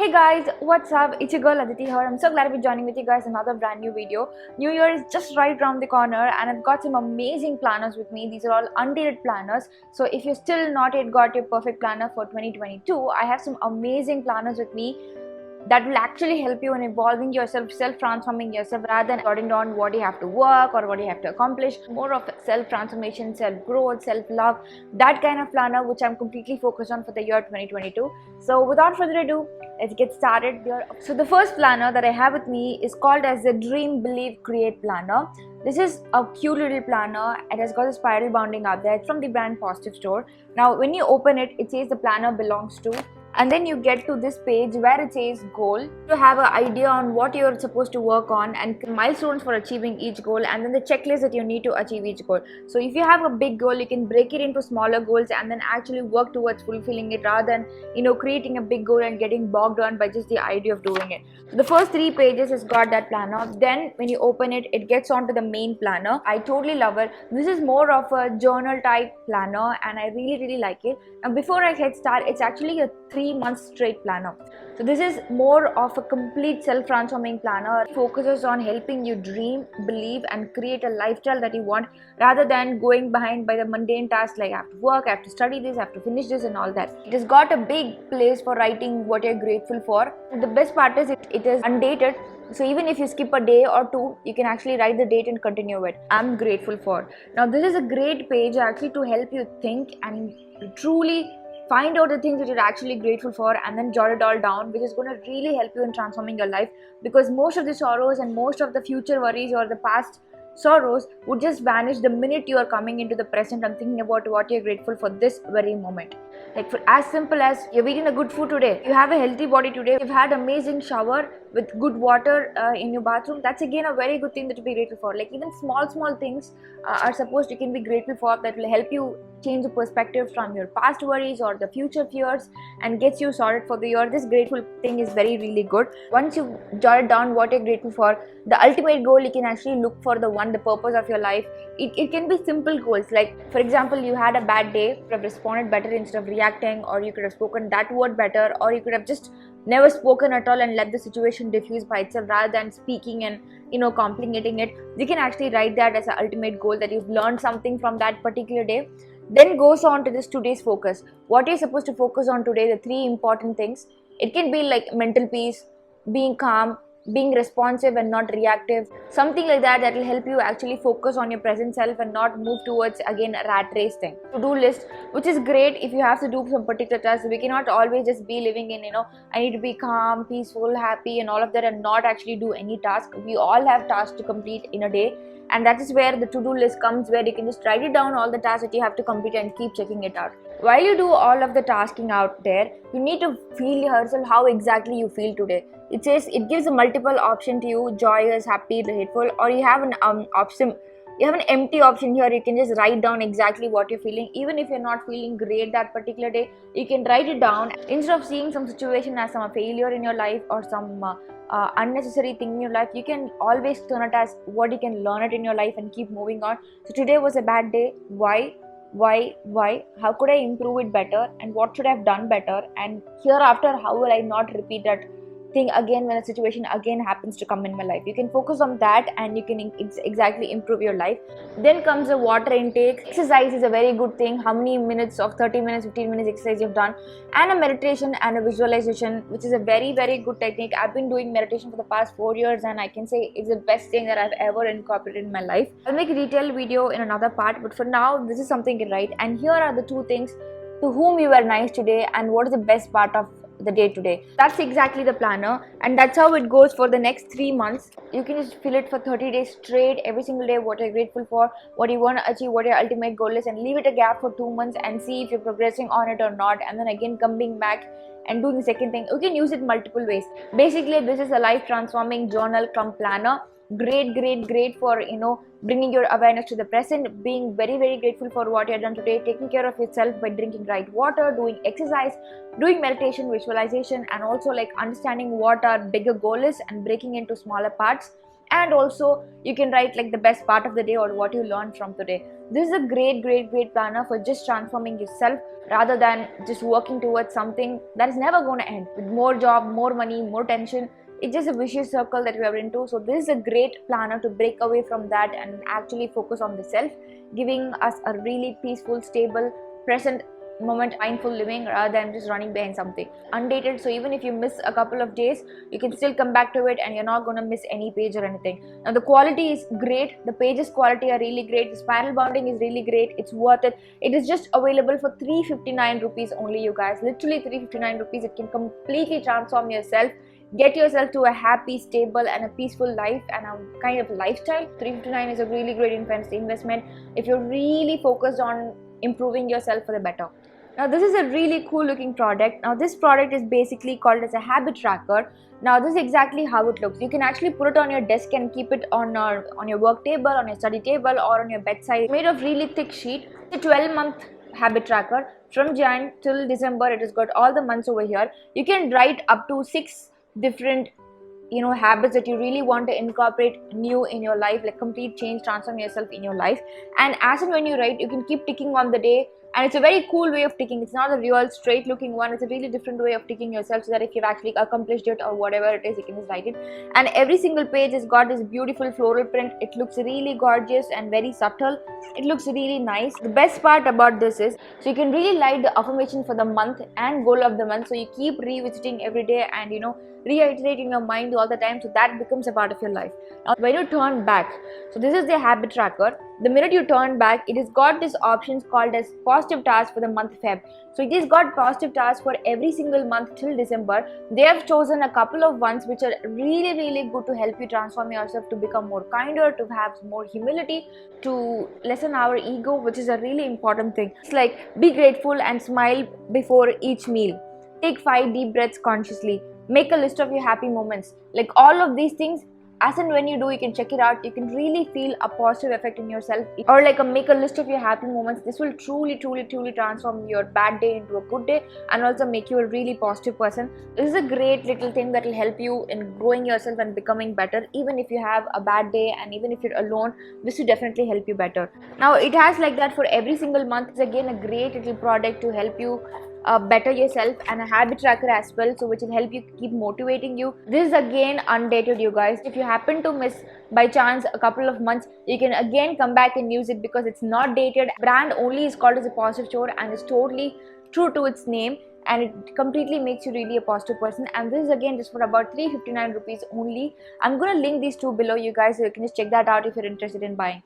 Hey guys, what's up? It's your girl Aditi here. I'm so glad to be joining with you guys in another brand new video. New Year is just right around the corner and I've got some amazing planners with me. These are all undated planners. So if you're still not yet got your perfect planner for 2022, I have some amazing planners with me that will actually help you in evolving yourself, self-transforming yourself rather than jotting down what you have to work or what you have to accomplish. More of self-transformation, self-growth, self-love, that kind of planner which I'm completely focused on for the year 2022. So without further ado, let's get started here. So the first planner that I have with me is called as the Dream, Believe, Create planner. This is a cute little planner. It has got a spiral bounding up there. It's from the brand Positive Store. Now when you open it, it says the planner belongs to, and then you get to this page where it says goal. You have an idea on what you're supposed to work on and milestones for achieving each goal, and then the checklist that you need to achieve each goal. So if you have a big goal, you can break it into smaller goals and then actually work towards fulfilling it rather than creating a big goal and getting bogged down by just the idea of doing it. So the first 3 pages has got that planner. Then when you open it, it gets onto the main planner. I totally love it. This is more of a journal type planner and I really like it. Now before I head start, it's actually a 3-month straight planner. So this is more of a complete self-transforming planner. It focuses on helping you dream, believe and create a lifestyle that you want rather than going behind by the mundane tasks like I have to work, I have to study this, I have to finish this and all that. It has got a big place for writing what you're grateful for. The best part is it is undated. So even if you skip a day or two, you can actually write the date and continue it. I'm grateful for. Now this is a great page actually to help you think and truly find out the things that you're actually grateful for and then jot it all down, which is going to really help you in transforming your life, because most of the sorrows and most of the future worries or the past sorrows would just vanish the minute you are coming into the present and thinking about what you're grateful for this very moment. Like for as simple as you're eating a good food today, you have a healthy body today, you've had amazing shower with good water in your bathroom, that's again a very good thing that to be grateful for. Like even small things are supposed you can be grateful for, that will help you change the perspective from your past worries or the future fears and gets you sorted for the year. This grateful thing is really good. Once you jot down what you're grateful for, the ultimate goal you can actually look for the purpose of your life. It can be simple goals, like for example you had a bad day, you could have responded better instead of reacting, or you could have spoken that word better, or you could have just never spoken at all and let the situation diffuse by itself rather than speaking and complicating it. You can actually write that as an ultimate goal, that you've learned something from that particular day. Then goes on to this today's focus. What you're supposed to focus on today, the 3 important things. It can be like mental peace, being calm, being responsive and not reactive, something like that will help you actually focus on your present self and not move towards again a rat race thing. To-do list, which is great if you have to do some particular tasks. We cannot always just be living in I need to be calm, peaceful, happy and all of that and not actually do any task. We all have tasks to complete in a day, and that is where the to-do list comes, where you can just write it down all the tasks that you have to complete and keep checking it out. While you do all of the tasking out there, you need to feel yourself how exactly you feel today. It says it gives a multiple option to you: joyous, happy, hateful, or you have an option. You have an empty option here. You can just write down exactly what you're feeling. Even if you're not feeling great that particular day, you can write it down. Instead of seeing some situation as some failure in your life or some unnecessary thing in your life, you can always turn it as what you can learn it in your life and keep moving on. So today was a bad day. Why? How could I improve it better, and what should I have done better, and hereafter how will I not repeat that thing again when a situation again happens to come in my life. You can focus on that and you can exactly improve your life. Then comes the water intake. Exercise is a very good thing. How many minutes of 30 minutes 15 minutes exercise you've done, and a meditation and a visualization, which is a very good technique. I've been doing meditation for the past 4 years and I can say it's the best thing that I've ever incorporated in my life. I'll make a detailed video in another part, but for now this is something you write. And here are the 2 things: to whom you were nice today and what is the best part of the day today. That's exactly the planner, and that's how it goes for the next 3 months. You can just fill it for 30 days straight, every single day what you're grateful for, what you want to achieve, what your ultimate goal is, and leave it a gap for 2 months and see if you're progressing on it or not, and then again coming back and doing the second thing. You can use it multiple ways. Basically this is a life transforming journal cum planner. Great for bringing your awareness to the present, being very grateful for what you have done today, taking care of yourself by drinking right water, doing exercise, doing meditation, visualization, and also like understanding what our bigger goal is and breaking into smaller parts. And also you can write like the best part of the day or what you learned from today. This is a great planner for just transforming yourself rather than just working towards something that is never going to end with more job, more money, more tension. It's just a vicious circle that we are into. So this is a great planner to break away from that and actually focus on the self, giving us a really peaceful, stable, present moment mindful living rather than just running behind something. Undated, so even if you miss a couple of days, you can still come back to it and you're not going to miss any page or anything. Now the quality is great, the pages quality are really great, the spiral bounding is really great, it's worth it. It is just available for 359 rupees only, you guys. Literally 359 rupees. It can completely transform yourself, get yourself to a happy, stable and a peaceful life and a kind of lifestyle. 359 is a really great investment if you're really focused on improving yourself for the better. Now this is a really cool looking product. Now this product is basically called as a habit tracker. Now this is exactly how it looks. You can actually put it on your desk and keep it on your work table, on your study table or on your bedside. It's made of really thick sheet. It's a 12-month habit tracker from Jan till December. It has got all the months over here. You can write up to 6 different habits that you really want to incorporate new in your life, like complete change, transform yourself in your life. And as and when you write, you can keep ticking on the day, and it's a very cool way of ticking. It's not a real straight looking one, it's a really different way of ticking yourself, so that if you've actually accomplished it or whatever it is, you can just write it. And every single page has got this beautiful floral print. It looks really gorgeous and very subtle. It looks really nice. The best part about this is, so you can really write the affirmation for the month and goal of the month, so you keep revisiting every day and reiterate in your mind all the time, so that becomes a part of your life. Now when you turn back, so this is the habit tracker. The minute you turn back, it has got this options called as positive tasks for the month Feb. So it has got positive tasks for every single month till December. They have chosen a couple of ones which are really good to help you transform yourself, to become more kinder, to have more humility, to lessen our ego, which is a really important thing. It's like, be grateful and smile before each meal. Take 5 deep breaths consciously. Make a list of your happy moments. Like all of these things, as and when you do, you can check it out. You can really feel a positive effect in yourself. Or like make a list of your happy moments. This will truly transform your bad day into a good day and also make you a really positive person. This is a great little thing that will help you in growing yourself and becoming better. Even if you have a bad day and even if you're alone, this will definitely help you better. Now it has like that for every single month. It's again a great little product to help you better yourself, and a habit tracker as well, so which will help you keep motivating you. This is again undated, you guys. If you happen to miss by chance a couple of months, you can again come back and use it because it's not dated. Brand only is called as a positive store and is totally true to its name, and it completely makes you really a positive person. And this is again just for about 359 rupees only. I'm gonna link these two below, you guys, so you can just check that out if you're interested in buying.